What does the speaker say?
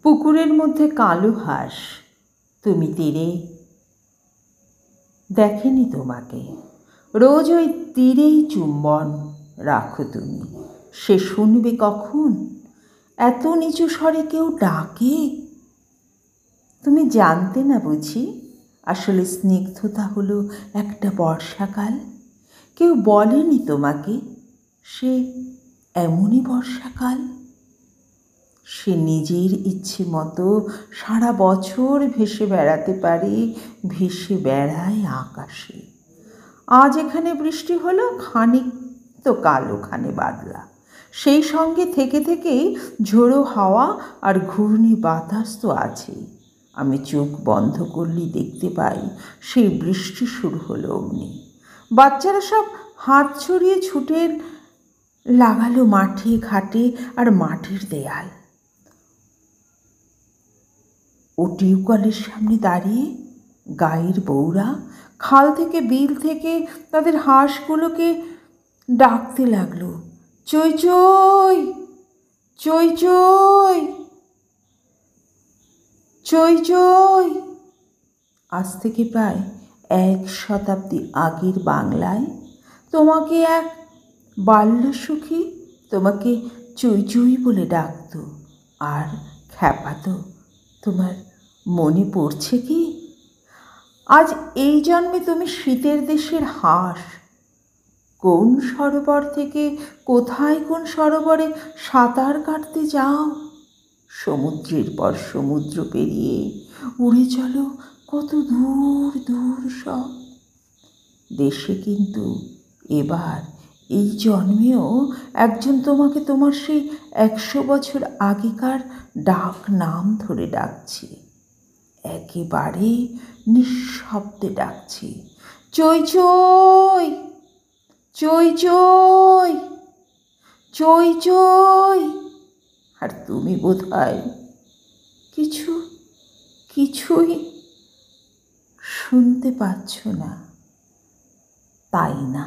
পুকুরের মধ্যে কালো হাঁস, তুমি তীরে, দেখেনি তোমাকে। রোজ ওই তীরেই চুম্বন রাখো তুমি। সে শুনবে কখন? এত নিচু স্বরে কেউ ডাকে? তুমি জানতে না বুঝি আসলে স্নিগ্ধতা হলো একটা বর্ষাকাল? কেউ বলেনি তোমাকে সে এমনই বর্ষাকাল? সে নিজের ইচ্ছে মতো সারা বছর ভেসে বেড়াতে পারে, ভেসে বেড়ায় আকাশে। আজ এখানে বৃষ্টি হলো, খানিক তো কাল ওখানে বাদলা। সেই সঙ্গে থেকে থেকেই ঝোড়ো হাওয়া আর ঘূর্ণি বাতাস তো আছেই। আমি চোখ বন্ধ করলেই দেখতে পাই সেই বৃষ্টি শুরু হলো অমনি। বাচ্চারা সব হাত ছড়িয়ে ছুটে লাগালো মাঠে ঘাটে আর মাটির দেয়াল। ও টিউবওয়েলের সামনে দাঁড়িয়ে গাঁয়ের বউরা খাল থেকে বিল থেকে তাদের হাঁসগুলোকে ডাকতে লাগলো, চই চই, চই চই, চই চই। আজ থেকে প্রায় 1 শতাব্দী আগের বাংলায় তোমাকে এক বাল্যসখী তোমাকে চই চই বলে ডাকত আর খ্যাপাতো। তোমার মনে পড়ছে কি? আজ এই জন্মে তুমি শীতের দেশের হাঁস। কোন সরোবর থেকে কোথায় কোন সরোবরে সাঁতার কাটতে যাও? সমুদ্রের পর সমুদ্র পেরিয়ে উড়ে চলো কত দূর দূর সব। দেশে কিন্তু এবার এই জন্মেও একজন তোমাকে তোমার সেই 100 বছর আগেকার ডাক নাম ধরে ডাকছে, একেবারে নিঃশব্দে ডাকছে, চই চই, চই চই, চই চই। আর তুমি বোধহয় কিছুই শুনতে পাচ্ছ না, তাই না?